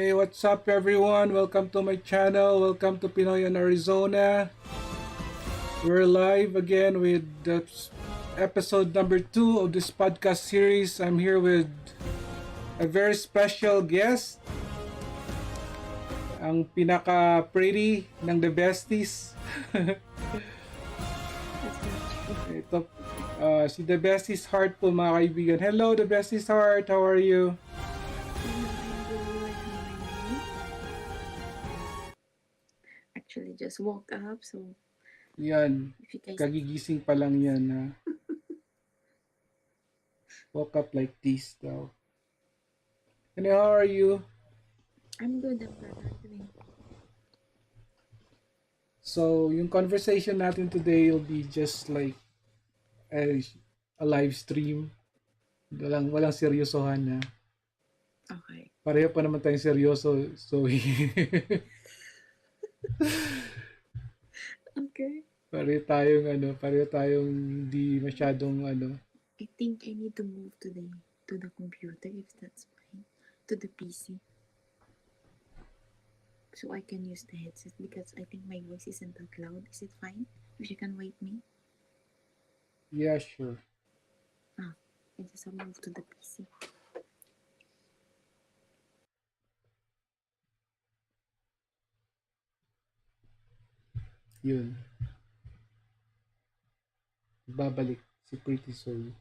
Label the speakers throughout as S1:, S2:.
S1: Hey, what's up everyone? Welcome to my channel. Welcome to Pinoy in Arizona. We're live again with the episode number 2 of this podcast series. I'm here with a very special guest, ang pinaka-pretty ng Dabesties. Ito, si Dabesties Heart po mga kaibigan. Hello Dabesties Heart, how are you?
S2: Actually just woke up, so
S1: Yan,
S2: if you guys
S1: kagigising pa lang yan ha. Woke up like this daw. And how are you?
S2: I'm good, I'm good. How are you doing?
S1: So, yung conversation natin today will be just like a live stream. Walang seryosohan na.
S2: Okay.
S1: Pareho pa naman tayong seryoso. So,
S2: Okay.
S1: pareho tayong hindi masyadong
S2: I think I need to move to the computer, if that's fine. To the PC. So I can use the headset because I think my voice isn't that loud. Is it fine? If you can wait me?
S1: yeah, sure.
S2: I just have moved to the PC.
S1: Yun. Babalik si Pretty Soul.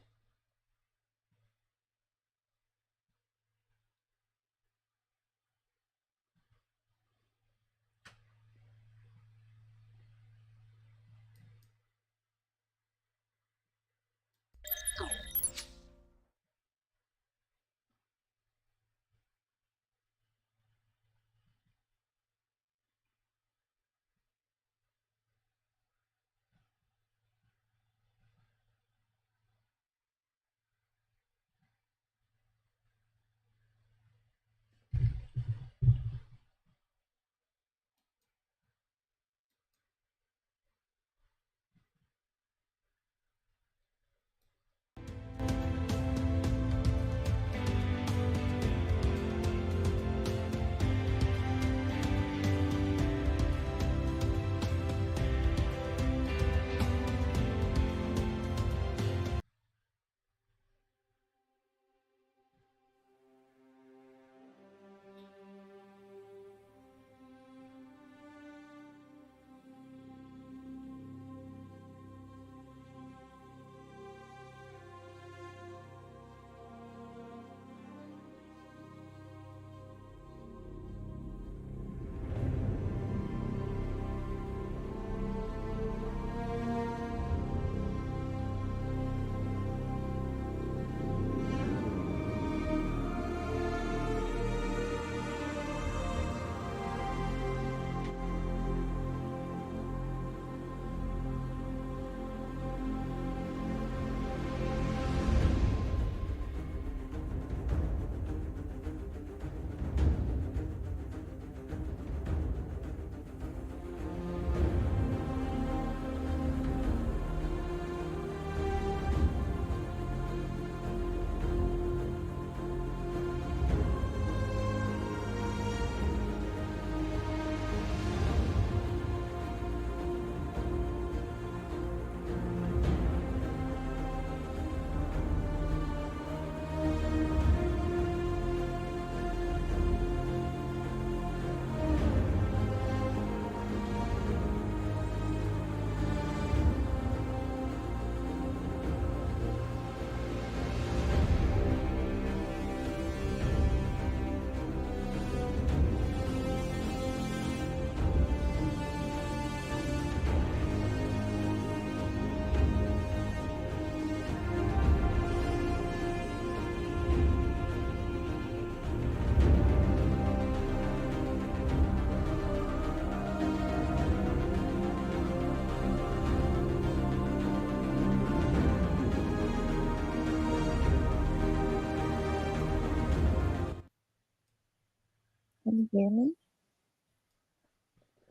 S2: Can you hear me?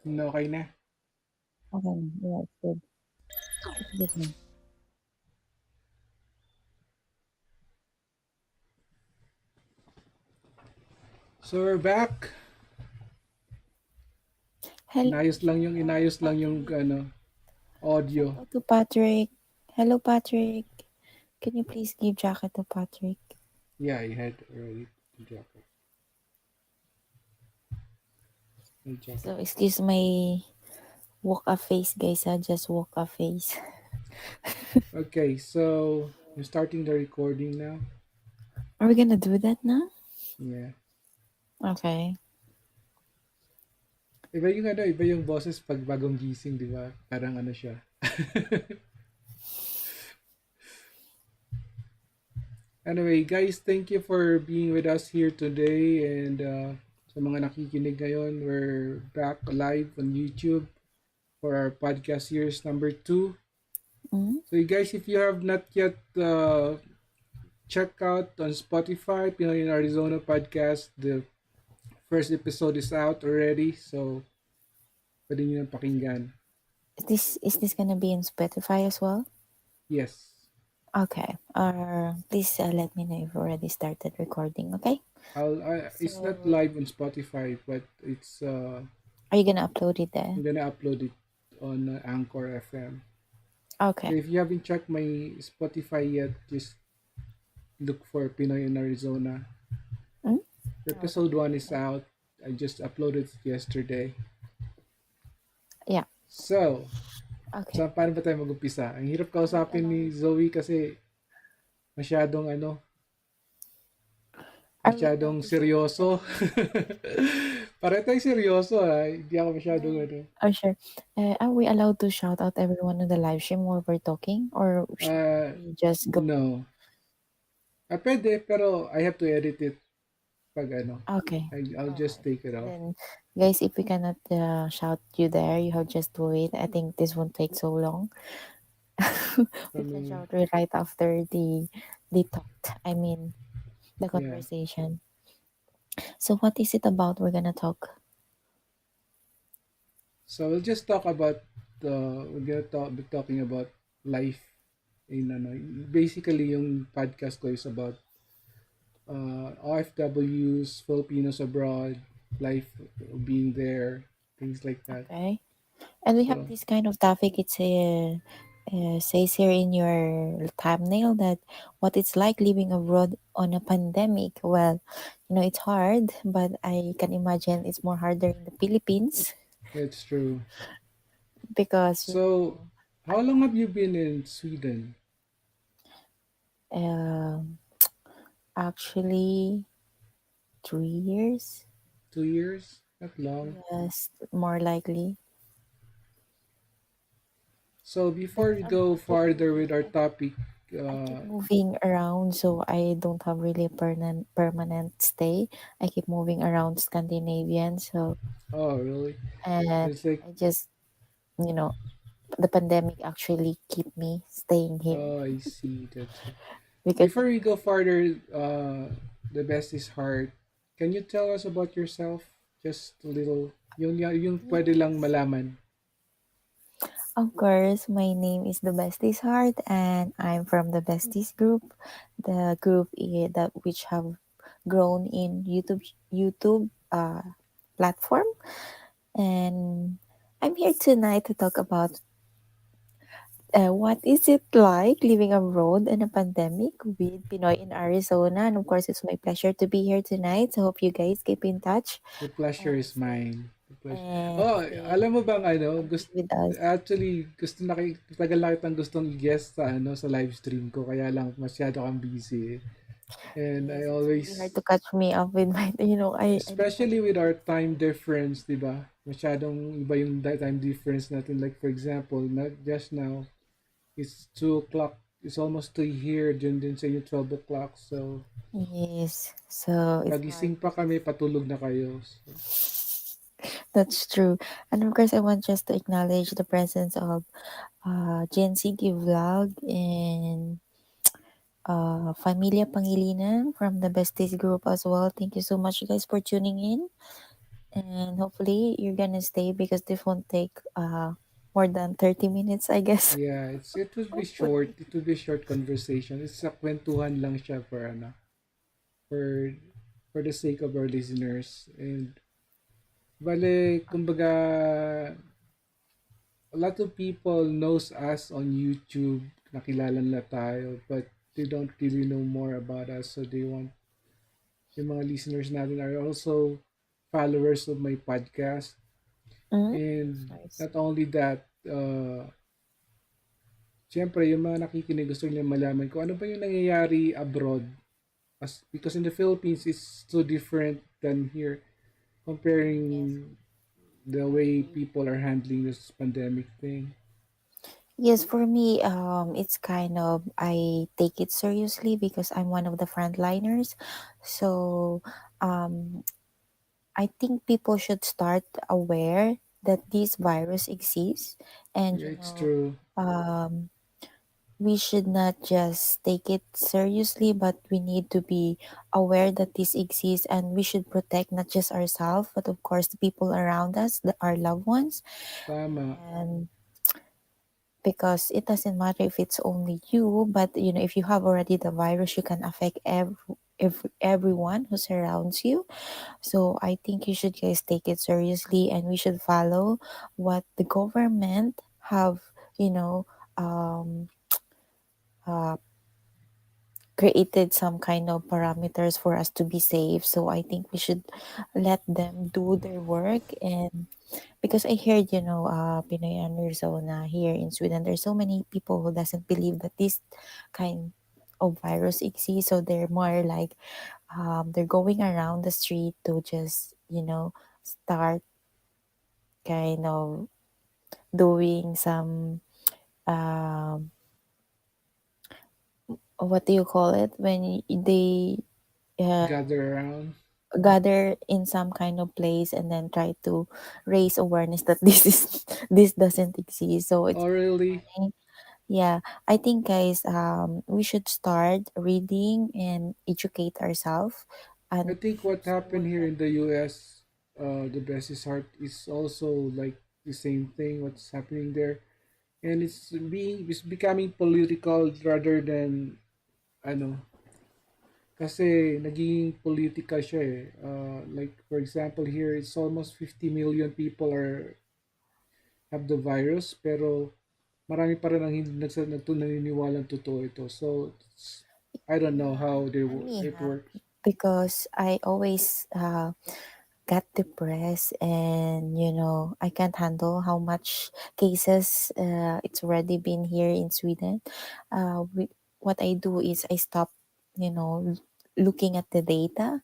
S1: Okay na.
S2: Okay, yeah, it's good. It's good now.
S1: So we're back.
S2: Hello,
S1: Inayos lang yung
S2: Patrick.
S1: ano, audio.
S2: Hello to Patrick. Hello, Patrick. Can you please give jacket to Patrick?
S1: Yeah, I had already the jacket. My jacket.
S2: So, excuse my walk a face, guys. I just walk a face.
S1: Okay, so we're starting the recording now.
S2: Are we gonna do that now?
S1: Yeah.
S2: Okay.
S1: Iba yung boses pag bagong gising, di ba? Parang ano siya. Anyway, guys, thank you for being with us here today. And sa mga nakikinig ngayon, we're back live on YouTube for our podcast series number 2.
S2: Mm?
S1: So, you guys, if you have not yet checked out on Spotify, Pinoy in Arizona podcast, the first episode is out already. So, pwede nyo nang pakinggan.
S2: Is this gonna be in Spotify as well?
S1: Yes.
S2: Okay. Please let me know if you already started recording. Okay.
S1: It's not
S2: So,
S1: live on Spotify, but it's
S2: are you gonna upload it there?
S1: I'm gonna upload it on Anchor FM. So
S2: Okay.
S1: if you haven't checked my Spotify yet, just look for Pinoy in Arizona.
S2: Mm? Okay.
S1: Episode 1 is out. I just uploaded it yesterday.
S2: Yeah.
S1: So,
S2: Okay.
S1: paano ba tayo mag-umpisa? Ang hirap
S2: Are we
S1: kausapin ni
S2: allowed?
S1: Zoe kasi masyadong
S2: Are we allowed
S1: masyadong
S2: to shout out
S1: seryoso.
S2: everyone?
S1: Pare tayo seryoso ha. Hindi ako masyadong
S2: No.
S1: ano.
S2: Oh, sure. Are we allowed to shout out everyone in the live stream while we're talking, or should
S1: Uh,
S2: we just go?
S1: no. Pwede, pero I have to edit it pag
S2: Okay.
S1: I'll
S2: All
S1: just
S2: right.
S1: take it off.
S2: Then, guys, if we cannot shout you there, you have just to wait. I think this won't take so long. We can
S1: Ano,
S2: shout right after the talk. I mean, the
S1: yeah.
S2: conversation. So, what is it about we're gonna talk?
S1: So we'll just talk about be talking about life in basically yung podcast ko is about OFWs, Filipinos abroad, life being there, things like that.
S2: Okay. And we have
S1: So
S2: this kind of topic. It's says here in your thumbnail that what it's like living abroad on a pandemic. Well, it's hard, but I can imagine it's more harder in the Philippines
S1: it's true.
S2: because
S1: So how
S2: I
S1: long have you been in Sweden?
S2: um actually 3 years.
S1: 2 years? Not long.
S2: Yes, more likely.
S1: So
S2: But
S1: before we go
S2: I keep
S1: farther with
S2: moving.
S1: our topic,
S2: I keep
S1: uh,
S2: moving around, so I don't have really a permanent stay. I keep moving around Scandinavian, so
S1: oh really?
S2: and
S1: It's like
S2: I just you know the pandemic actually keep me staying here
S1: oh I see. That's it.
S2: because
S1: Before we go farther, the best is heart. Can you tell us about yourself? Just a little. Yung pwede lang
S2: yes,
S1: malaman.
S2: of course, my name is Dabesties Heart, and I'm from the Besties group, the group that which have grown in YouTube platform, and I'm here tonight to talk about what is it like living abroad in a pandemic with Pinoy in Arizona. And of course, it's my pleasure to be here tonight. So hope you guys keep in touch
S1: The pleasure
S2: and
S1: is
S2: stay
S1: mine. The pleasure.
S2: and
S1: Oh,
S2: stay
S1: alam mo bang
S2: connected with us.
S1: gusto tagal na kitang gustong i-guest sa sa live stream ko kaya lang masyado kang busy. And I
S2: Yes, it's really hard
S1: always
S2: to catch me up with my, I don't have
S1: especially with
S2: really.
S1: our time difference, 'di ba? Masyadong iba yung time difference natin. Like for example, not just now, it's 2 o'clock. It's almost 2 here. Din sa inyo 12 o'clock. So,
S2: Yes, so it's hard.
S1: pagising pa kami, patulog na kayo. So,
S2: That's true. And of course, I want just to acknowledge the presence of Gen Z Vlog and Familia Pangilinan from the Besties group as well. Thank you so much, guys, for tuning in. And hopefully, you're gonna stay because this won't take more than 30 minutes, I guess.
S1: yeah, it would be short.
S2: Hopefully.
S1: It would be short conversation. It's a kwentuhan lang siya for for the sake of our listeners. And Bale, kumbaga, a lot of people knows us on YouTube, nakilala nila tayo, but they don't really know more about us. So they want, yung mga listeners natin are also followers of my podcast.
S2: Mm,
S1: And
S2: nice.
S1: not only that, siyempre, yung mga nakikinig gusto nila malaman ko ano ba yung nangyayari abroad. Because in the Philippines, it's so different than here, comparing
S2: Yes,
S1: the
S2: I
S1: way
S2: agree.
S1: people are handling this pandemic thing.
S2: Yes, for me, it's kind of I take it seriously because I'm one of the frontliners. So, um, I think people should start aware that this virus exists, and
S1: Yeah, it's true.
S2: um, we should not just take it seriously, but we need to be aware that this exists, and we should protect not just ourselves, but of course the people around us, our loved ones,
S1: Tama.
S2: and because it doesn't matter if it's only you, but if you have already the virus, you can affect everyone who surrounds you. So I think you should guys take it seriously, and we should follow what the government have you know um uh, created some kind of parameters for us to be safe. So I think we should let them do their work. And because I heard, Pinoy and Arizona here in Sweden, there's so many people who doesn't believe that this kind of virus exists. So they're more like, they're going around the street to just, start kind of doing some, um, what do you call it? When they uh,
S1: Gather around.
S2: gather in some kind of place and then try to raise awareness that this doesn't exist, so it's
S1: Oh,
S2: kind of
S1: really?
S2: funny. Yeah, I think guys, we should start reading and educate ourselves
S1: I
S2: and
S1: think what
S2: so
S1: happened
S2: we
S1: here
S2: can.
S1: in the US, the Dabesties Heart, is also like the same thing. What's happening there, and it's becoming political rather than ano. Kasi naging political siya eh. Like for example here, it's almost 50 million people are have the virus, pero marami pa rin ang hindi naniniwalang totoo ito. So I don't know
S2: Yeah,
S1: how
S2: and me,
S1: it
S2: huh?
S1: works.
S2: Because I always got depressed, and I can't handle how much cases it's already been here in Sweden. What I do is I stop, you know looking at the data.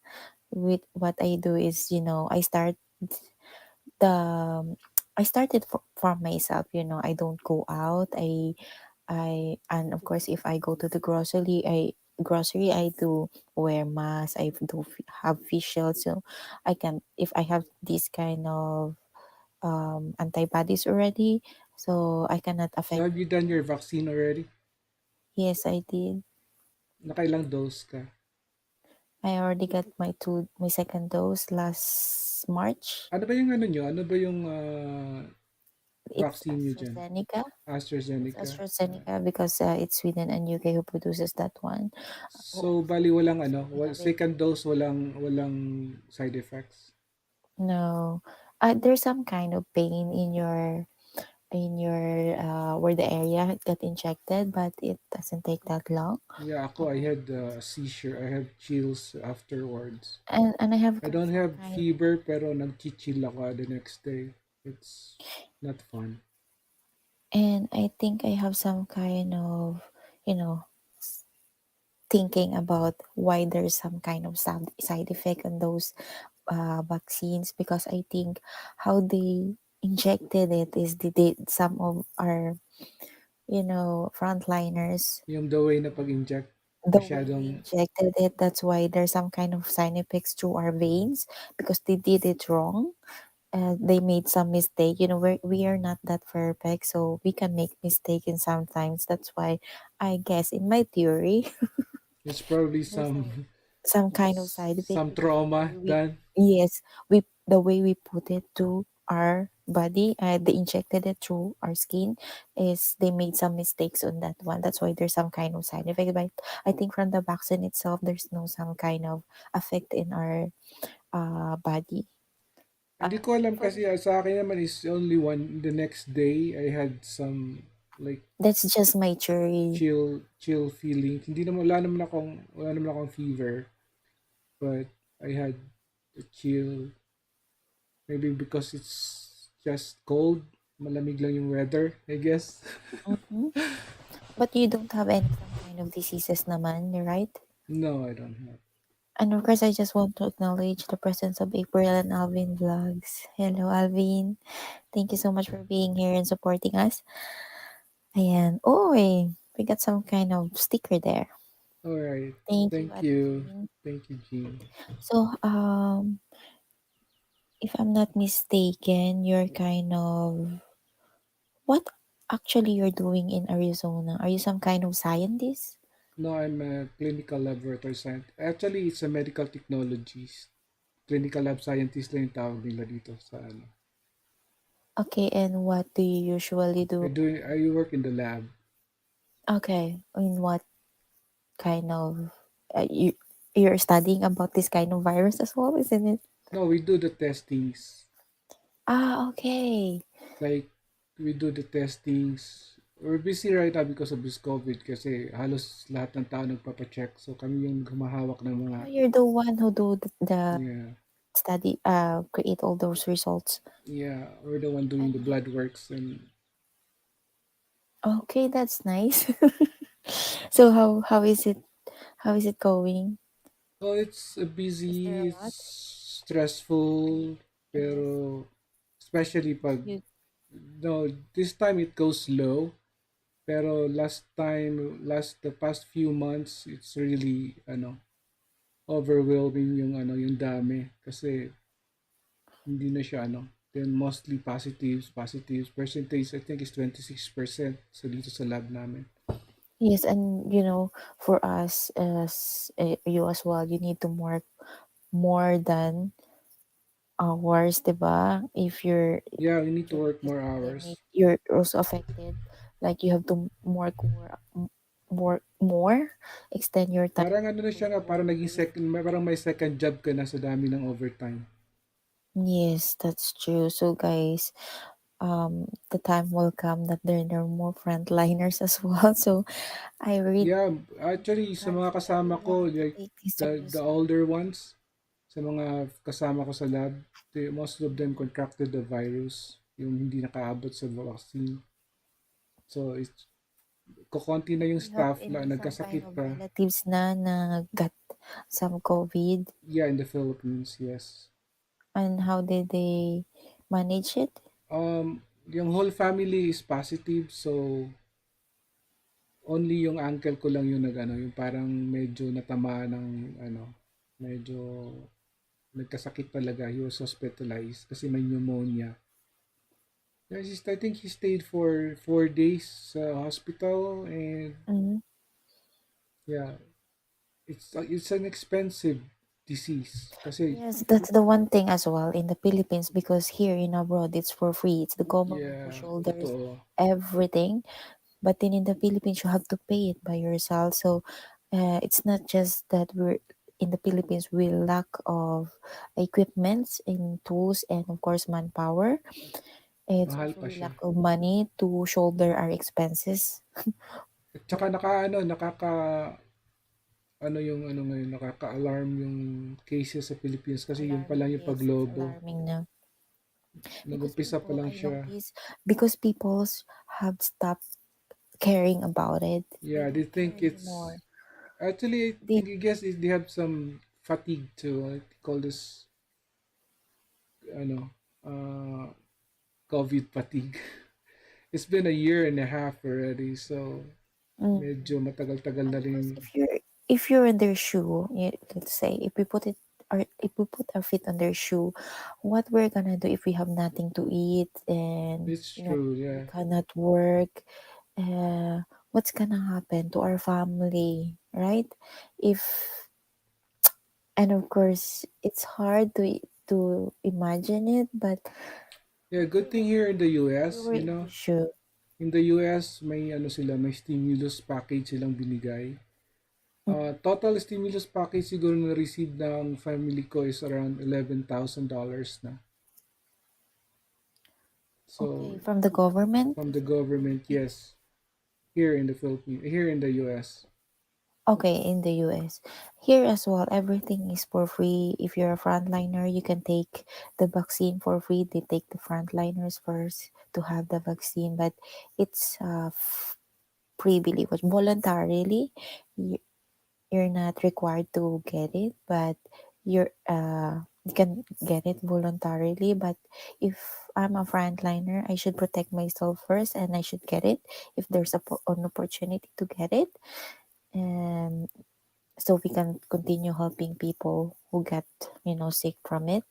S2: With what I do is, the I started for myself. I don't go out. And of course, if I go to the grocery, I do wear mask. I do have face shield, so I can, if I have this kind of antibodies already, so I cannot
S1: So
S2: affect
S1: have you done your
S2: anyone.
S1: vaccine already?
S2: Yes, I did.
S1: Nakailang dose ka?
S2: I already got my second dose last March.
S1: Ano ba yung ano nyo? Ano ba yung
S2: It's
S1: vaccine nyo dyan?
S2: AstraZeneca. It's
S1: AstraZeneca.
S2: AstraZeneca because it's Sweden and UK who produces that one.
S1: So bali walang ano,
S2: I have it.
S1: second dose walang side effects.
S2: No, there's some kind of pain in your where the area got injected, but it doesn't take that long.
S1: Yeah, ako I
S2: And
S1: had a seizure. I had chills afterwards.
S2: and I have
S1: I
S2: got
S1: don't
S2: some
S1: have
S2: kind,
S1: fever pero nagchichill ako the next day. It's not fun.
S2: and I think I have some kind of, you know thinking about why there's some kind of side effect on those vaccines, because I think how they injected it is some of our frontliners,
S1: Yung the way na pag-inject,
S2: the way they
S1: masyadong,
S2: injected it, that's why there's some kind of side effects through our veins, because they did it wrong. They made some mistake. We are not that perfect, so we can make mistake, and sometimes that's why I guess in my theory
S1: it's probably
S2: there's
S1: some
S2: some kind of side effect
S1: some
S2: because the way
S1: trauma
S2: we
S1: done.
S2: yes the way we put it to our body, they injected it through our skin, is they made some mistakes on that one. That's why there's some kind of side effect, but I think from the vaccine itself there's no some kind of effect in our body.
S1: Hindi ko alam
S2: For
S1: kasi sa akin naman is only one. The next day, I had some like
S2: That's just my theory.
S1: chill feeling. Hindi naman wala naman akong fever, but I had a chill. Maybe because it's just cold, malamig lang yung weather, I guess.
S2: Mhm. But you don't have any some kind of diseases naman, right?
S1: No, I don't have.
S2: And of course, I just want to acknowledge the presence of April and Alvin Vlogs. Hello, Alvin. Thank you so much for being here and supporting us. Ayan. Oh, we got some kind of sticker there.
S1: All right.
S2: Thank you,
S1: Thank you.
S2: Alvin.
S1: Thank you, Jean.
S2: So, if I'm not mistaken, you're kind of what actually you're doing in Arizona? Are you some kind of scientist?
S1: No, I'm a clinical laboratory scientist. Actually, it's a medical technologies. Clinical lab scientist lang yung tawag nila dito sa ano.
S2: Okay, and what do you usually do?
S1: I work in the lab.
S2: Okay, in what kind of you're studying about this kind of virus as well, isn't it?
S1: No, we do the testings.
S2: Ah, okay.
S1: Like, we do the testings. We're busy right now because of this COVID kasi halos lahat ng tao nagpapacheck. So, kami yung humahawak ng mga,
S2: Ah, you're the one who do the
S1: yeah,
S2: study, create all those results.
S1: yeah, we're the one doing
S2: And
S1: the blood works. And
S2: okay, that's nice. So how is it? How is it going?
S1: oh, it's
S2: Is there a
S1: busy,
S2: lot?
S1: it's stressful,
S2: Yes.
S1: pero especially pag,
S2: You
S1: no, this time it goes slow. Pero the past few months, it's really, overwhelming yung dami. Kasi hindi na siya, then mostly positives. Percentage, I think, is 26% sa dito sa lab namin.
S2: yes, and for us as you as well, you need to work more than hours, 'di ba?
S1: Yeah, you need to
S2: During
S1: work
S2: this
S1: more
S2: pandemic,
S1: hours.
S2: you're also affected. Like you have to work more, extend your time
S1: Parang ano na
S2: to
S1: siya nga,
S2: work days.
S1: parang may second job ka na sa dami ng overtime.
S2: Yes, that's true. So guys, the time will come that there are more frontliners as well. So I really
S1: Yeah, actually, sa
S2: advise
S1: mga
S2: to
S1: kasama ko,
S2: everyone to
S1: like
S2: take this
S1: the
S2: seriously.
S1: older ones, sa mga kasama ko sa lab, most of them
S2: Mhm.
S1: contracted the virus, yung hindi nakaabot sa vaccine. So, kukonti na yung
S2: Do you have
S1: staff na
S2: any some
S1: nagkasakit
S2: kind of
S1: pa.
S2: relatives na got some COVID,
S1: Yeah, in the Philippines, yes.
S2: and how did they manage it?
S1: Yung whole family is positive, so only yung uncle ko lang yung yung parang medyo natamaan ng medyo nagkasakit talaga. He was hospitalized kasi may pneumonia. Yeah, I think he stayed for 4 days sa hospital, and
S2: Mhm.
S1: yeah, it's an expensive disease kasi
S2: Yes, that's the one thing as well in the Philippines because here in abroad it's for free. It's the government who
S1: yeah,
S2: shoulders
S1: totoo.
S2: everything, but then in the Philippines you have to pay it by yourself. So it's not just that we're in the Philippines we lack of equipments and tools and of course manpower. It's
S1: Mahal
S2: also
S1: pa
S2: we
S1: siya.
S2: lack of money to shoulder our expenses.
S1: At saka ngayon, nakaka-alarm yung cases sa Philippines kasi yung pa lang
S2: Alarming,
S1: yung
S2: yes, it's
S1: paglobo.
S2: alarming now because
S1: Nag-umpisa pa
S2: people
S1: lang
S2: I
S1: siya.
S2: notice because people have stopped caring about it. They
S1: Yeah, they
S2: don't care
S1: think it's
S2: anymore.
S1: actually,
S2: They
S1: I guess they have some fatigue too. What they call this, ano, uh, COVID fatigue. It's been a year and a half already, so
S2: mm.
S1: medyo matagal-tagal
S2: And
S1: na
S2: of course,
S1: rin.
S2: if you're in their shoe, let's say if we put our feet on their shoe, what we're gonna do if we have nothing to eat and
S1: It's true,
S2: we
S1: yeah.
S2: cannot work? What's gonna happen to our family, right? If and of course, it's hard to imagine it, but
S1: Yeah,
S2: if
S1: good
S2: we
S1: thing
S2: were
S1: here in the
S2: if we
S1: US,
S2: were in the shoe,
S1: in the US, may stimulus package silang binigay.
S2: mm,
S1: Total stimulus package siguro na receive ng family ko is around $11,000 na. So
S2: Okay, from the government.
S1: from the government, yes, here in the Philippines, here in the US.
S2: Okay, in the US. Here as well, everything is for free. If you're a frontliner, you can take the vaccine for free. They take the frontliners first to have the vaccine, but it's free, believe it, voluntarily. Y- You're not required to get it, but you can get it voluntarily. But if I'm a frontliner, I should protect myself first, and I should get it if there's an opportunity to get it. And so we can continue helping people who get sick from it.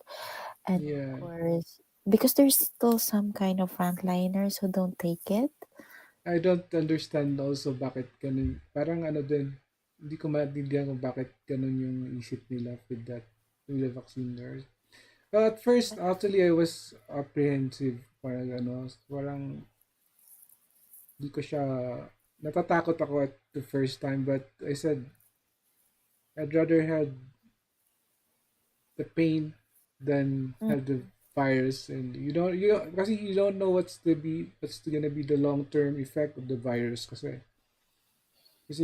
S2: And of
S1: Yeah,
S2: course, because there's still some kind of frontliners who don't take it.
S1: I don't understand also bakit ganun. Parang ano din, hindi ko maintindihan kung bakit ganun yung isip nila with that, with the vaccine nurse. Well, at first,
S2: But
S1: actually, I was apprehensive. Parang ano, parang di ko siya, natatakot ako at the first time. But I said, I'd rather have the pain than have the
S2: mm,
S1: virus. And kasi you don't know what's gonna be the long term effect of the virus. Kasi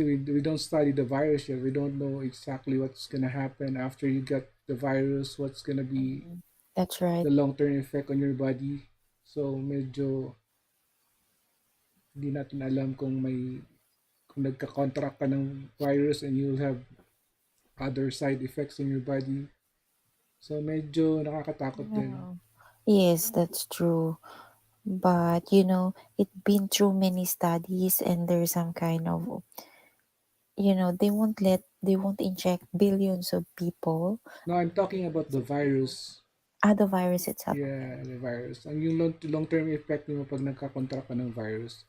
S1: we don't study the virus yet. We don't know exactly what's gonna happen after you get the virus. What's gonna be
S2: mm, that's right.
S1: the long term effect on your body. So medyo hindi natin alam kung nagka-contract ka ng virus and you'll have other side effects in your body. So medyo nakakatakot din.
S2: No. Yes, that's true. But it been through many studies, and there's some kind of they won't inject billions of people
S1: No, I'm talking about
S2: billions
S1: the
S2: of people.
S1: virus.
S2: The virus itself. Okay.
S1: Yeah, the virus. Ang yung long-term effect mo pag nagka-contract ka ng virus,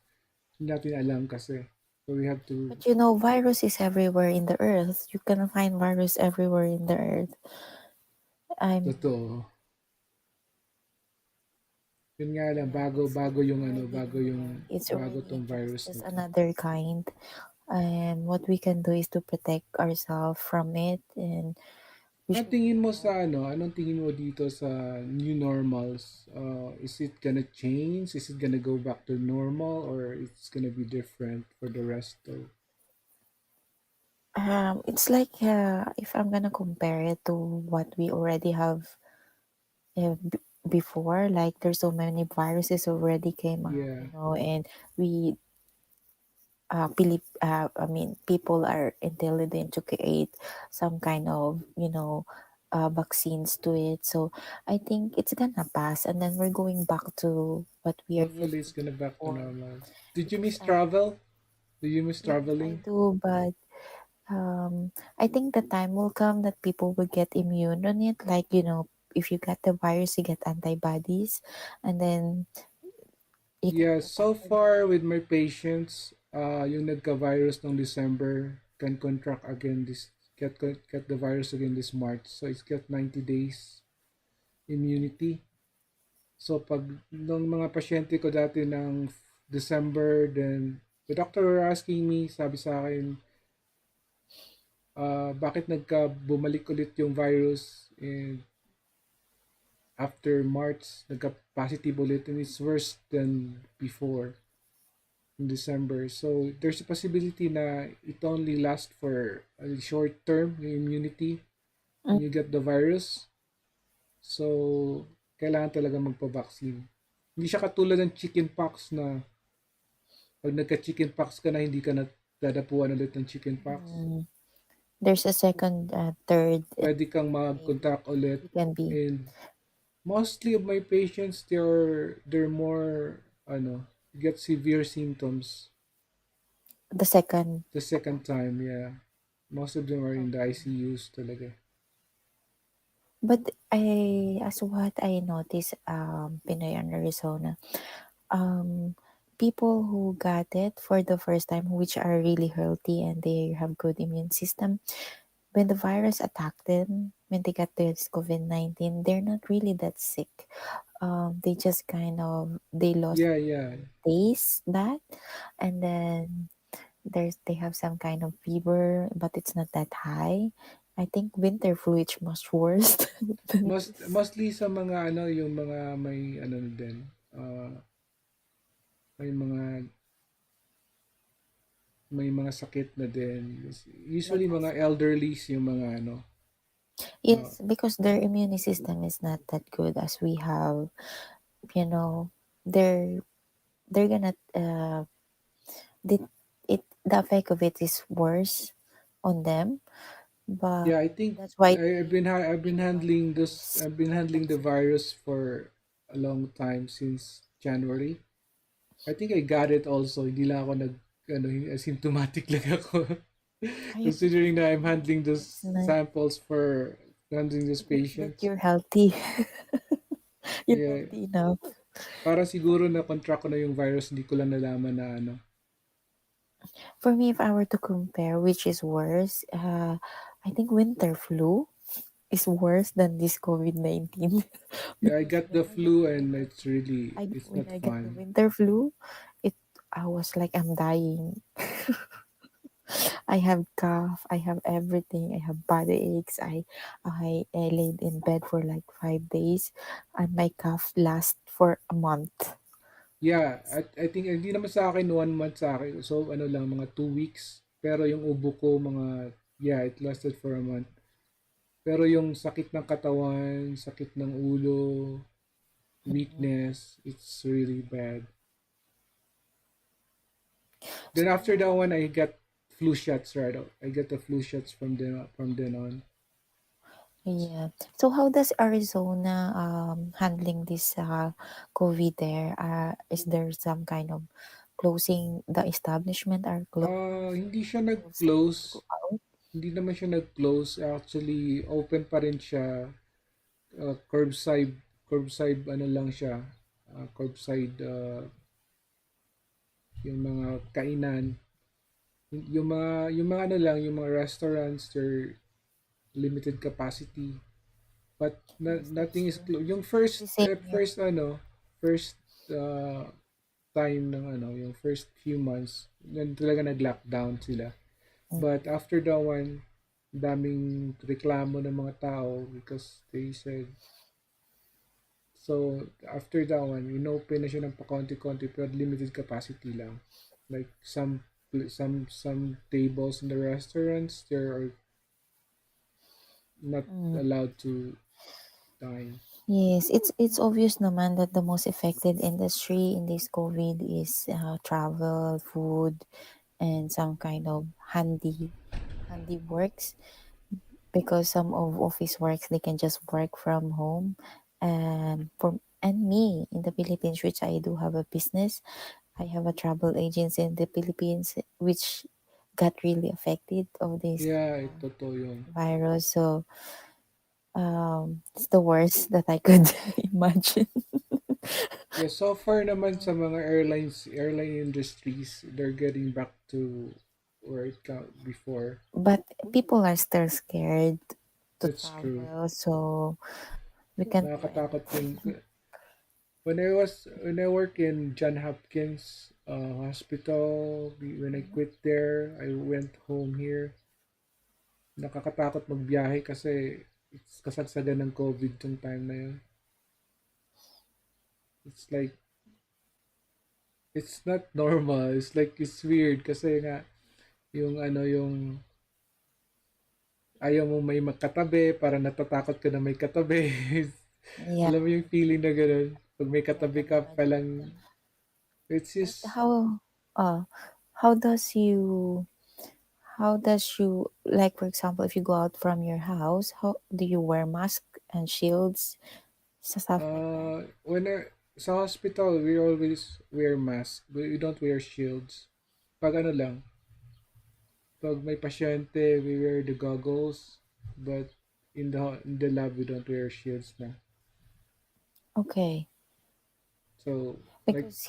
S1: hindi natin alam kasi. So we have to,
S2: But virus is everywhere in the earth. You can find virus everywhere in the earth. I'm
S1: totoo. Yun nga lang,
S2: Yeah,
S1: bago
S2: it's
S1: yung
S2: already
S1: yung
S2: there. It's
S1: bago
S2: already
S1: tong
S2: it's
S1: virus na
S2: just
S1: to.
S2: another kind. And what we can do is to protect ourselves from it, and we
S1: Anong
S2: should
S1: tingin mo sa ano? Anong tingin mo dito sa new normals? Is it gonna change? Is it gonna go back to normal or it's gonna be different for the rest of?
S2: it's like if I'm gonna compare it to what we already have before, like there's so many viruses already came up,
S1: Yeah,
S2: and we believe I mean people are intelligent to create some kind of vaccines to it. So I think it's gonna pass, and then we're going back to what we are
S1: hopefully
S2: used
S1: it's
S2: to do
S1: gonna back to
S2: before.
S1: normal. Did you
S2: Because
S1: miss travel? Do you miss
S2: yes, I
S1: traveling?
S2: do, but I think the time will come that people will get immune on it. Like if you get the virus, you get antibodies, and then you get
S1: Yeah, so
S2: protected.
S1: far with my patients, yung nagka-virus noong December can contract again get the virus again this March. So it's got 90 days immunity. So pag nung mga pasyente ko dati ng December, then the doctor were asking me, sabi sa akin, bakit bumalik ulit yung virus and after March, nagka-positive ulit and it's worse than before in December. So there's a possibility na it only lasts for a short term, yung immunity,
S2: Mm.
S1: when you get the virus. So, kailangan talaga magpa-vaccine. Hindi siya katulad ng chickenpox na pag nagka-chickenpox ka na hindi ka na dadapuan ulit ng chickenpox.
S2: Mm. There's a second, third,
S1: Pwede kang
S2: maybe
S1: mag-contact ulit
S2: you can be
S1: and mostly of my patients they're more get severe symptoms
S2: the second.
S1: the second time, yeah. Most of them are in the
S2: Okay.
S1: ICUs talaga.
S2: But as what I noticed, Pinoy and Arizona, people who got it for the first time, which are really healthy and they have good immune system, when the virus attacked them, when they got this COVID-19, they're not really that sick. They just kind of they lost
S1: Yeah,
S2: their
S1: yeah.
S2: taste that, and then they have some kind of fever, but it's not that high. I think winter flu is much worse than this.
S1: Mostly sa mga yung mga may din. uh, may mga may mga sakit na din.
S2: Like
S1: Usually mga
S2: asthma.
S1: elderlies yung mga ano. Uh,
S2: Yes, because their immune system is not that good as we have. You know, they're they're gonna the the effect of it is worse on them, but
S1: yeah, I think
S2: that's why
S1: I've
S2: they
S1: been
S2: develop
S1: handling this.
S2: this
S1: I've been handling the
S2: infection.
S1: virus for a long time since January. I think I got it also. Hindi lang ako ano, asymptomatic lang ako.
S2: Ay,
S1: Considering that I'm handling
S2: that's
S1: those
S2: nice.
S1: samples for handling those
S2: It means that
S1: patients.
S2: you're healthy. You're
S1: Yeah,
S2: healthy enough.
S1: para siguro na contract ko na yung virus, hindi ko lang nalaman na ano.
S2: For me, if I were to compare which is worse, I think winter flu is worse than this COVID-19.
S1: Yeah, I
S2: Because
S1: got the flu and it's
S2: when
S1: not
S2: I get the
S1: fun.
S2: winter flu, it I was like I'm dying. I have cough, I have everything, I have body aches. I laid in bed for like 5 days, and my cough last for a month.
S1: Yeah, I think hindi naman sa akin 1 month sa akin. So ano lang mga 2 weeks. Pero yung ubo ko mga yeah, it lasted for a month. Pero yung sakit ng katawan, sakit ng ulo, weakness, it's really bad. Then
S2: So
S1: after that one, I got flu shots right out. I got the flu shots from then on.
S2: yeah. So how does Arizona handling this COVID there? Is there some kind of closing the establishment are closed?
S1: Hindi siya
S2: People safe
S1: nag-close.
S2: to go out?
S1: Hindi naman siya nag-close. Actually, open pa rin siya. Curbside ano lang siya. Curbside yung mga kainan. Yung mga ano lang, yung mga restaurants, they're limited capacity. But
S2: Yes,
S1: nothing
S2: that's
S1: is
S2: true.
S1: close. Yung
S2: The same here.
S1: first uh, time ng ano, yung first few months, then talaga nag-lockdown sila.
S2: Mm.
S1: But after that one, daming reklamo ng mga tao because they said, so after that one, inopen na siya ng pakonti-konti pero limited capacity lang. Like some tables in the restaurants, they are not
S2: Mm.
S1: allowed to dine.
S2: Yes, it's obvious naman that the most affected industry in this COVID is travel, food, and some kind of handy works, because some of office works they can just work from home. And for and me in the Philippines, which I do have a business, I have a travel agency in the Philippines, which got really affected of this
S1: Yeah, totoo yun.
S2: virus. So it's the worst that I could imagine.
S1: Yeah, so far naman sa mga airline industries, they're getting back to where it got before.
S2: But people are still scared to
S1: That's true.
S2: travel, so we can't do
S1: Nakakatakot
S2: anything.
S1: yung when I work in John Hopkins Hospital, when I
S2: Mhm.
S1: quit there, I went home here. Nakakatakot magbiyahe kasi it's kasagsagan ng COVID yung time na yun. It's like it's not normal. It's like it's weird kasi nga yung ano yung ayaw mo may magkatabi, para natatakot ka na may katabi.
S2: Yeah,
S1: Alam mo yung feeling na gano'n? Pag may
S2: yeah, I
S1: katabi
S2: can
S1: ka
S2: imagine
S1: palang,
S2: that.
S1: it's
S2: But
S1: just,
S2: uh how does you, like, for example, if you go out from your house, how do you wear mask and shields, stuff like that?
S1: when sa hospital, we always wear masks. We don't wear shields. Pag ano lang, pag may pasyente, we wear the goggles. But in the lab, we don't wear shields na.
S2: Okay,
S1: So, like,
S2: because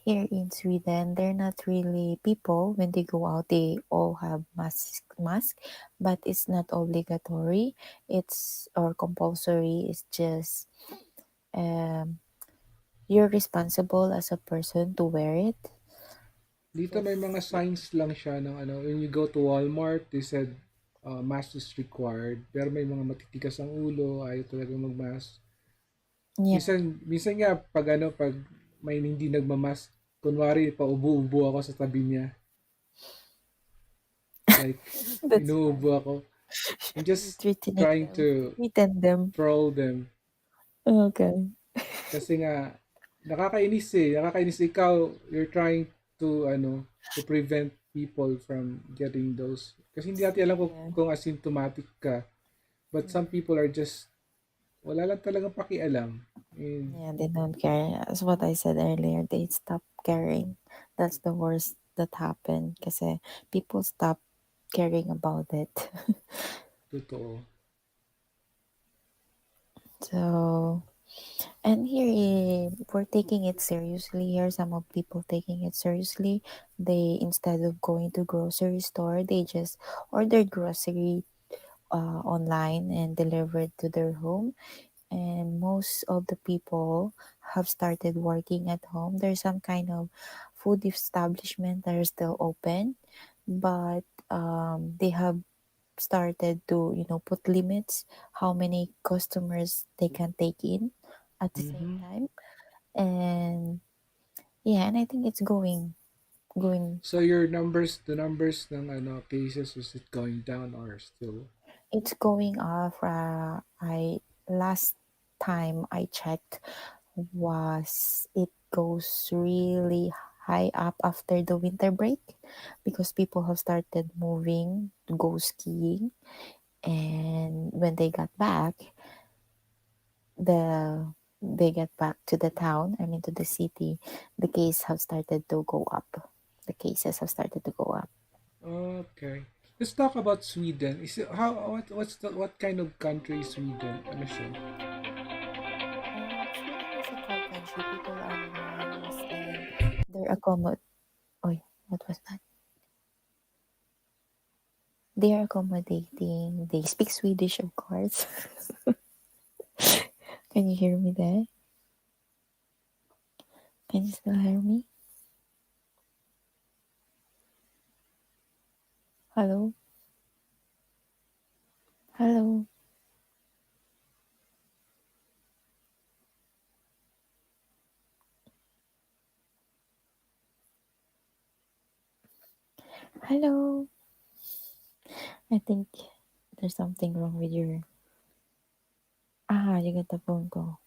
S2: here in Sweden, they're not really people when they go out. They all have mask, but it's not obligatory. It's or compulsory. It's just um, you're responsible as a person to wear it.
S1: dito may mga
S2: Just
S1: signs lang siya ng ano, when you go to Walmart, they said mask is required. Pero may mga matitigas ang ulo, ayaw talaga mag-mask.
S2: Yeah.
S1: minsan nga pag may hindi nagmamas, kunwari paubo-ubo ako sa tabi niya, like
S2: That's
S1: inuubo
S2: fun.
S1: ako. I'm
S2: You're
S1: just
S2: threatening
S1: trying
S2: them.
S1: to
S2: Threaten them.
S1: troll them
S2: Okay.
S1: kasi nga nakakainis eh. Nakakainis ikaw, you're trying to to prevent people from getting those. Kasi hindi natin alam
S2: Yeah.
S1: kung asymptomatic ka. But some
S2: Mm.
S1: people are just wala lang talagang pakialam. And
S2: Yeah, they don't care. As what I said earlier, they stop caring. That's the worst that happened kasi people stop caring about it.
S1: totoo.
S2: So, and here we're taking it seriously. Here, some of people taking it seriously. They, instead of going to grocery store, they just ordered grocery online and delivered to their home. And most of the people have started working at home. There's some kind of food establishment that are still open, but they have started to put limits how many customers they can take in at the same
S1: Mm-hmm.
S2: time. And yeah, and I think it's going
S1: So your numbers, the numbers ng cases, is it going down or still?
S2: it's going off. I last time I checked was it goes really high up after the winter break because people have started moving to go skiing, and when they got back, the they get back to the town, I mean to the city, the case have started to go up. The cases have started to go up.
S1: Okay. Let's talk about Sweden. Is it how what's the what kind of country is Sweden? Ano siya?
S2: Sweden is a cold country. People are nice and they're accommod. Oh, what was that? They are accommodating. They speak Swedish, of course. Can you hear me there? Can you still hear me? Hello? Hello? Hello? I think there's something wrong with your. Ah, you got the phone call.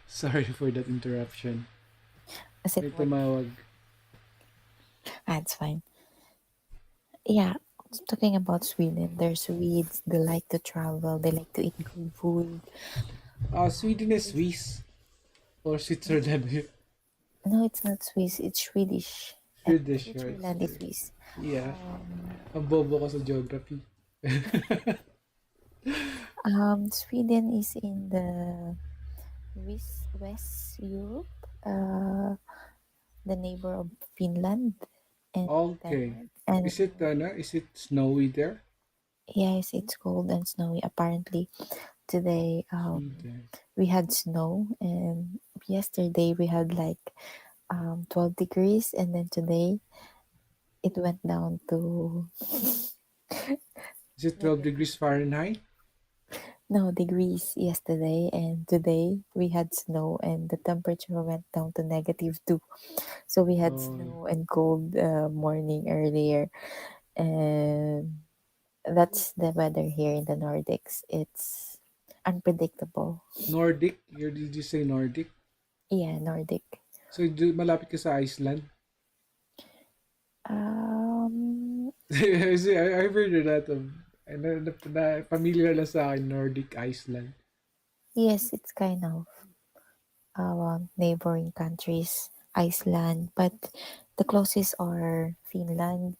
S1: Sorry for that interruption.
S2: Is it
S1: May
S2: what?
S1: tumawag.
S2: Ah, it's fine. Yeah, talking about Sweden, they're Swedes. They like to travel. They like to eat good food.
S1: Sweden is Swiss or Switzerland.
S2: No, it's not Swiss. It's Swedish. And
S1: Swedish, right?
S2: Switzerland is Swiss.
S1: Yeah.
S2: Um,
S1: Ang bobo ko sa geography.
S2: Sweden is in the West Europe, the neighbor of Finland and
S1: Okay.
S2: Denmark. And
S1: Is it snowy there?
S2: yes, it's cold and snowy. Apparently, today
S1: Sweden.
S2: we had snow, and yesterday we had like 12 degrees, and then today it went down to
S1: Is it 12
S2: negative.
S1: degrees Fahrenheit?
S2: No, degrees yesterday, and today we had snow, and the temperature went down to -2. So we had
S1: Oh,
S2: snow and cold morning earlier, and that's the weather here in the Nordics. It's unpredictable.
S1: Nordic? Did you say Nordic?
S2: Yeah, Nordic.
S1: So, malapit ka sa Iceland?
S2: Um,
S1: Kasi I've heard of that. Familiar lang sa akin, Nordic Iceland.
S2: yes, it's kind of neighboring countries, Iceland, but the closest are Finland,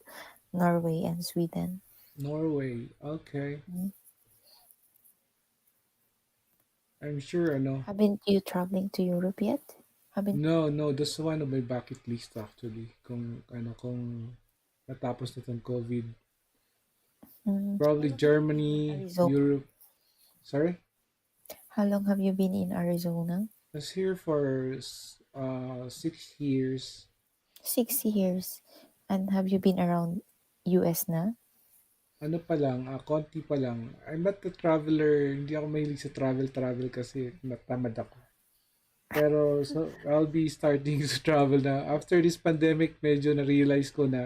S2: Norway, and Sweden.
S1: Norway. Okay.
S2: Mhm.
S1: I'm sure,
S2: Haven't you traveling to Europe yet? Haven't you?
S1: No, no, that's one of my bucket list actually. Kung natapos na tong COVID.
S2: How
S1: Probably
S2: long have you been in
S1: Germany,
S2: Arizona?
S1: Europe. Sorry?
S2: How long have you been in Arizona?
S1: I was here for 6 years.
S2: 6 years. And have you been around US na?
S1: ano pa lang, konti pa lang. I'm not a traveler, hindi ako mahilig sa travel kasi natamad ako. Pero so I'll be starting to travel na. After this pandemic, medyo na-realize ko na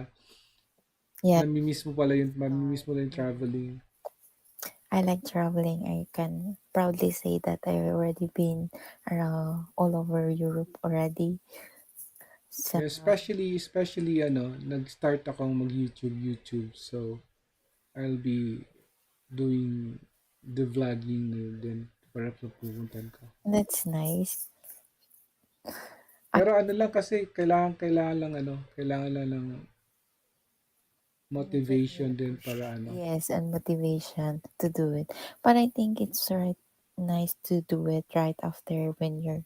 S2: Yeah,
S1: namimiss mo pala yung, mamimiss
S2: start.
S1: mo na yung
S2: Mm.
S1: traveling.
S2: I like traveling. I can proudly say that I already been around all over Europe already. So
S1: Yeah, especially nag-start akong YouTube. So I'll be doing the vlogging na din para sa pupuntan ko.
S2: that's nice. I
S1: Pero ano lang kasi kailangan lang ng
S2: need to
S1: motivation
S2: be a
S1: din
S2: push.
S1: para
S2: Yes, and motivation to do it. But I think it's right nice to do it right after when you're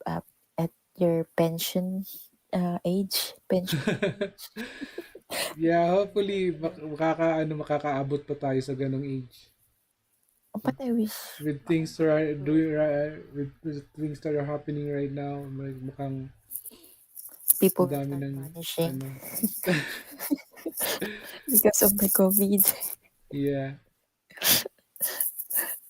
S2: uh, at your pension pension age.
S1: yeah, hopefully makakaabot pa tayo sa ganong age.
S2: But I wish
S1: With
S2: I
S1: things that
S2: wish
S1: are
S2: to
S1: doing with things that are happening right now, mukhang
S2: people
S1: ang
S2: will
S1: dami
S2: start
S1: ng
S2: vanishing
S1: ano.
S2: because of the COVID.
S1: Yeah,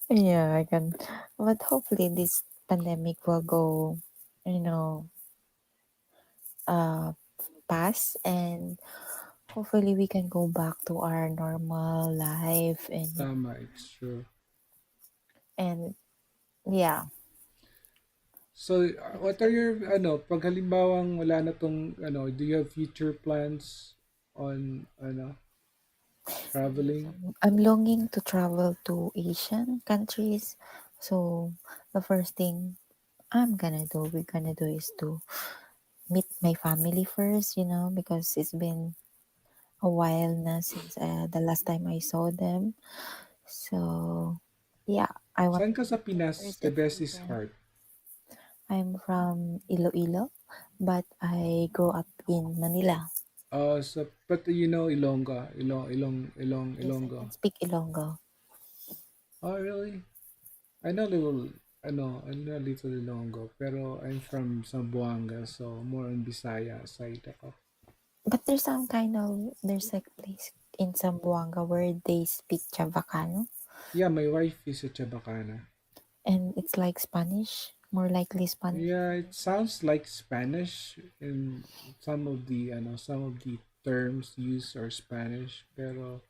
S2: Yeah, I can. But hopefully this pandemic will go, you know, uh, pass, and hopefully we can go back to our normal life,
S1: tama, it's true.
S2: and yeah,
S1: So,
S2: because
S1: what are your pag halimbawang wala na tong do you have future plans on
S2: yes,
S1: traveling?
S2: I'm longing to travel to Asian countries. So the first thing we're gonna do is to meet my family first, because it's been a while now since the last time I saw them. So, yeah, I want
S1: Saan
S2: to
S1: ka sa
S2: meet them
S1: Pinas,
S2: first
S1: the
S2: and
S1: best
S2: see
S1: is
S2: them.
S1: heart?
S2: I'm from Iloilo, but I grew up in Manila.
S1: So, but you know
S2: Yes, I
S1: Ilonggo.
S2: can speak Ilonggo.
S1: Oh, really? I know little, I know little Ilonggo, pero I'm from Zamboanga, so more on Bisaya side ako.
S2: But there's a place in Zamboanga where they speak Chavacano,
S1: Yeah, my wife is a Chabacana.
S2: and it's like Spanish, more likely Spanish
S1: Yeah, it
S2: language.
S1: sounds like Spanish in some of the terms used are Spanish, pero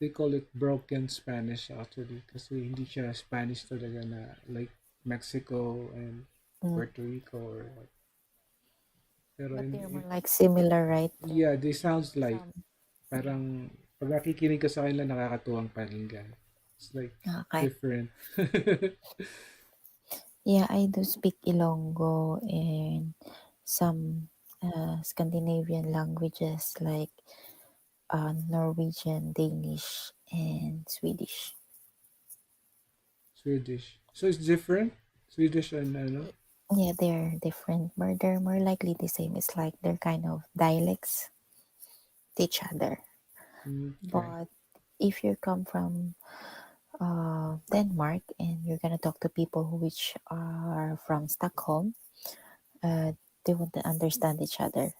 S1: they call it broken Spanish actually kasi hindi siya Spanish talaga na like Mexico and
S2: Mm.
S1: Puerto Rico or what. Pero
S2: But
S1: in,
S2: they're more like similar, right?
S1: yeah, they sounds like
S2: Some. Mm.
S1: parang pag nakikinig ka sa kanila nakakatuwang pakinggan. It's like
S2: Okay.
S1: different.
S2: Yeah, I do speak Ilonggo and some Scandinavian languages like Norwegian, Danish, and Swedish.
S1: Swedish. So it's different. Swedish and
S2: Yeah, they're different, but they're more likely the same. It's like they're kind of dialects to each other.
S1: okay.
S2: But if you come from Denmark and you're gonna talk to people which are from Stockholm, uh, they won't understand each other.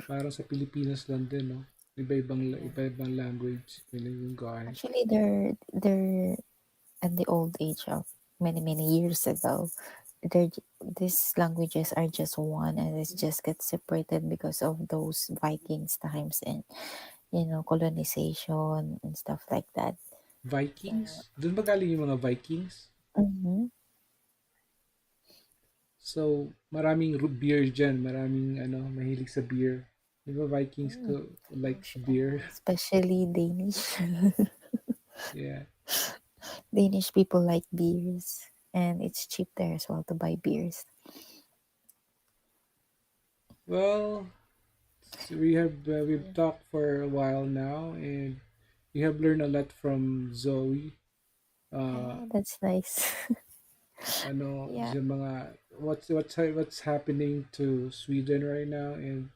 S1: Parang sa Pilipinas lang din, no? Iba-ibang
S2: Yeah.
S1: iba-ibang language, lingwahe.
S2: Actually, they're at the old age of many years ago. They're, these languages are just one, and it just gets separated because of those Vikings times and colonization and stuff like that.
S1: Vikings?
S2: So,
S1: Doon ba galing yung mga Vikings?
S2: mhm.
S1: So, maraming beer dyan. Maraming mahilig sa beer. Di ba Vikings ko
S2: Mm.
S1: likes beer?
S2: Especially Danish.
S1: Yeah.
S2: Danish people like beers, and it's cheap there as well to buy beers.
S1: Well, we've
S2: Yeah,
S1: talked for a while now, and we have learned a lot from Zoe. Uh,
S2: ah, that's nice. Yeah,
S1: yung mga what's happening to Sweden right now, and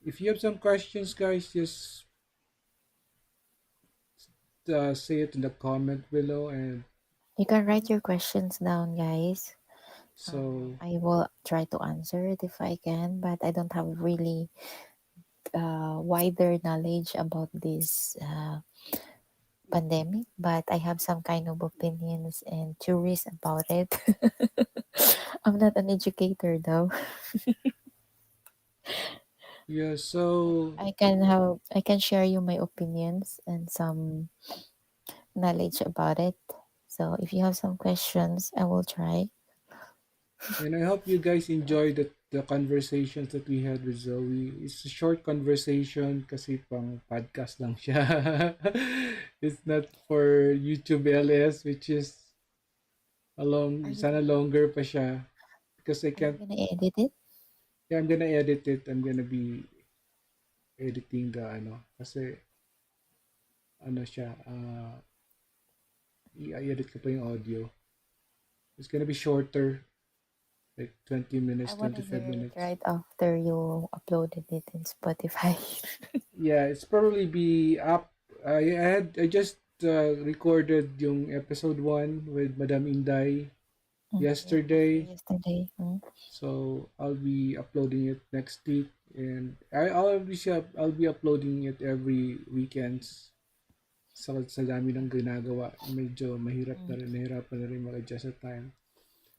S1: if you have some questions, guys, just say it in the comment below, and
S2: you can write your questions down, guys.
S1: so
S2: I will try to answer it if I can, but I don't have really wider knowledge about this pandemic, but I have some kind of opinions and theories about it. I'm not an educator though.
S1: Yeah,
S2: But
S1: so
S2: I can share you my opinions and some knowledge about it. So if you have some questions, I will try.
S1: and I hope you guys enjoyed the conversations that we had with Zoe. It's a short conversation kasi pang podcast lang siya. It's not for YouTube LS, which is
S2: Are
S1: sana
S2: you
S1: longer pa siya. Because I
S2: are you
S1: can't,
S2: gonna edit it?
S1: yeah, I'm gonna edit it. I'm gonna be editing the kasi siya, i-edit ko pa yung audio. It's gonna be shorter, like 20
S2: I
S1: minutes,
S2: wanna
S1: 25
S2: hear it
S1: minutes.
S2: right after you uploaded it in Spotify.
S1: Yeah, it's probably be up. I just recorded yung episode 1 with Madam Inday
S2: Yeah, after
S1: yesterday.
S2: yesterday.
S1: So I'll be uploading it next week, and I'll be uploading it every weekends. Sa dami ng ginagawa, medyo
S2: Mm.
S1: nahirapan na rin mag-adjust sa time.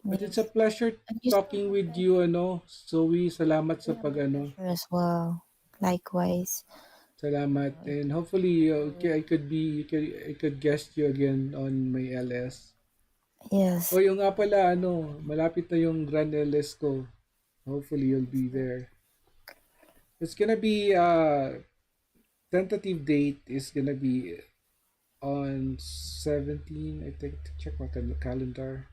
S1: But it's a
S2: Yes.
S1: pleasure
S2: And you still
S1: talking
S2: have
S1: with
S2: that.
S1: you, Zoe. Salamat sa
S2: Yeah, my
S1: pag.
S2: pleasure as well. Likewise.
S1: Salamat.
S2: So,
S1: And hopefully,
S2: good.
S1: okay, I could guest you again on my LS. O
S2: Yes.
S1: yung nga pala, malapit na yung Grand LS ko. Hopefully, you'll
S2: That's
S1: be
S2: good.
S1: there. It's gonna be, tentative date is gonna be on 17, I think, to check my calendar.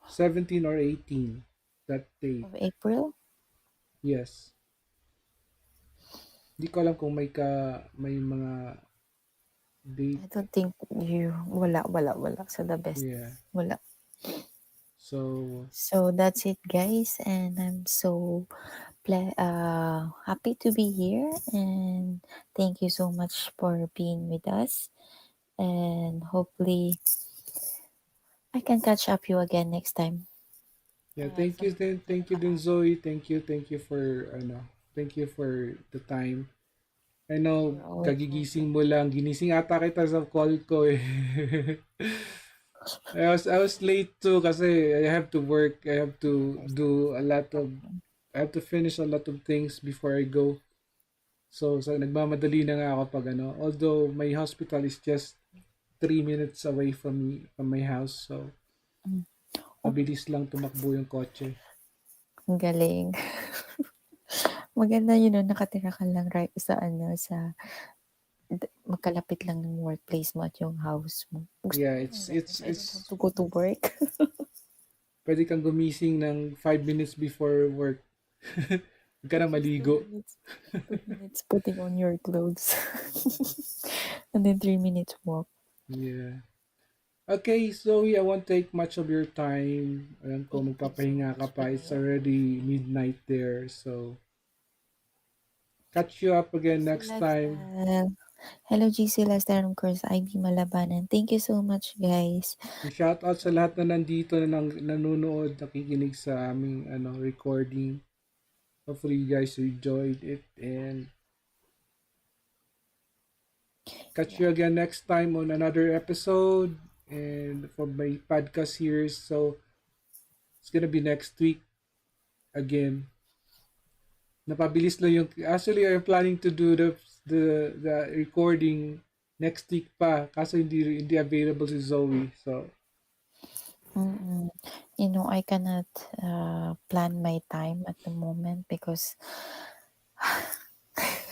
S1: 17 or 18, that date.
S2: Of April?
S1: Yes. Hindi ko alam kung may mga date.
S2: I don't think you wala sa the
S1: Yeah.
S2: besties. Wala.
S1: So,
S2: So that's it guys, and I'm so happy to be here, and thank you so much for being with us, and hopefully I can catch up you again next time. I
S1: yeah,
S2: have something to
S1: thank you din,
S2: add.
S1: Zoe. Thank you for thank you for the time. I know
S2: You're always
S1: kagigising
S2: welcome.
S1: mo lang, ginising ata kita sa call ko eh. I was late too kasi I have to work. I have
S2: I
S1: to
S2: understand.
S1: do a
S2: No
S1: lot of
S2: problem.
S1: I have to finish a lot of things before I go. So nagmamadali na nga ako pag Although my hospital is just 3 minutes away from my house. So
S2: Mm. Oh,
S1: mabilis lang tumakbo yung kotse.
S2: ang galing. Maganda yun 'no, nakatira ka lang right sa ano, sa magkalapit lang ng workplace mo at yung house mo. Gusto
S1: Yeah,
S2: ko yung gano'n, so I don't have
S1: it's
S2: to go to work.
S1: pwede kang gumising ng 5 minutes before work. Huwag ka na
S2: Just
S1: maligo.
S2: 2 minutes putting on your clothes. And then 3 minutes walk.
S1: Yeah. Okay, Zoe, I won't take much of your time. Alam ko,
S2: Thank you so
S1: magpapahinga ka
S2: much,
S1: pa. It's
S2: Pinoy.
S1: already midnight there. So, catch you up again
S2: GC
S1: next time.
S2: Lifestyle. Hello, GC Lifestyle, of course, ID Malabanan. Thank you so much, guys.
S1: And shout out sa lahat na nandito na nanonood, nakikinig sa aming recording. Hopefully you guys enjoyed it, and catch
S2: Yeah.
S1: you again next time on another episode and for my podcast series. So it's gonna be next week again. Napabilis lang yung actually I'm planning to do the recording next week pa kaso hindi available si Zoe. So
S2: Mm-mm. You know, I cannot plan my time at the moment because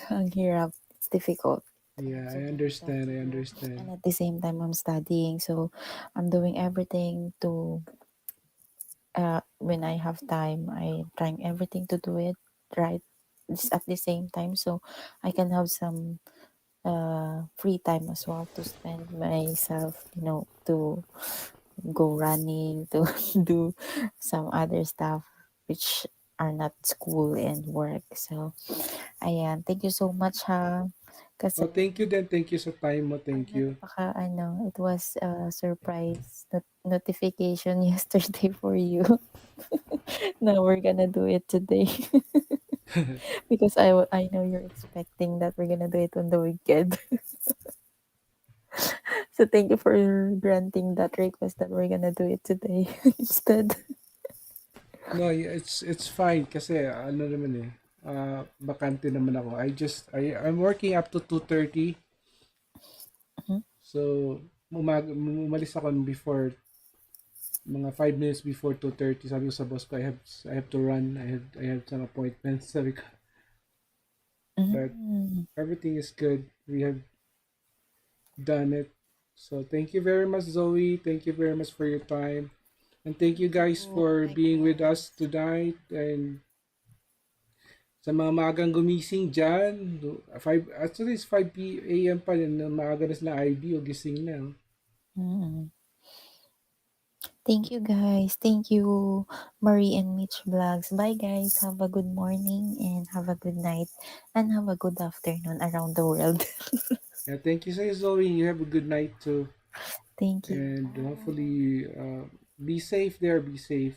S2: ang hirap. It's difficult. I
S1: yeah,
S2: have so
S1: I
S2: many stuff
S1: understand.
S2: to
S1: I
S2: do,
S1: understand.
S2: and at the same time, I'm studying. So I'm doing everything to when I have time, I trying everything to do it right at the same time, so I can have some free time as well to spend myself, to go running, to do some other stuff which are not school and work. So ayan, thank you so much ha, kasi
S1: Oh, thank you then. Thank you sa time mo.
S2: ang
S1: Thank you.
S2: napaka ano, it was a surprise notification yesterday for you. Now we're gonna do it today. because I know you're expecting that we're gonna do it on the weekend. So thank you for granting that request that we're gonna do it today instead.
S1: No, it's fine kasi ano naman eh. Bakante naman ako. I'm working up to 2:30.
S2: Mhm.
S1: So, umalis ako before mga 5 minutes before 2:30. Sabi ko sa boss ko, I have to run. I have some appointments. Sabi ko, but
S2: Mm.
S1: everything is good. We have done it. So, thank you very much, Zoe. Thank you very much for your time. And thank you
S2: Thank
S1: guys
S2: you.
S1: for being with us
S2: Likewise.
S1: tonight. And sa mga maagang gumising dyan, 5, actually it's 5 a.m. pa rin, maaga na sila IB o gising na.
S2: Mm. Thank you guys. Thank you, Marie and Mitch Vlogs. Bye guys. Have a good morning and have a good night and have a good afternoon around the world.
S1: Yeah, thank you sa Zoe. You have a good night too.
S2: Thank you.
S1: And
S2: Bye.
S1: hopefully, be safe there. Be safe.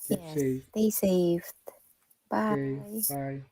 S1: Keep
S2: Yes.
S1: safe.
S2: Stay safe.
S1: Okay,
S2: Bye.
S1: bye.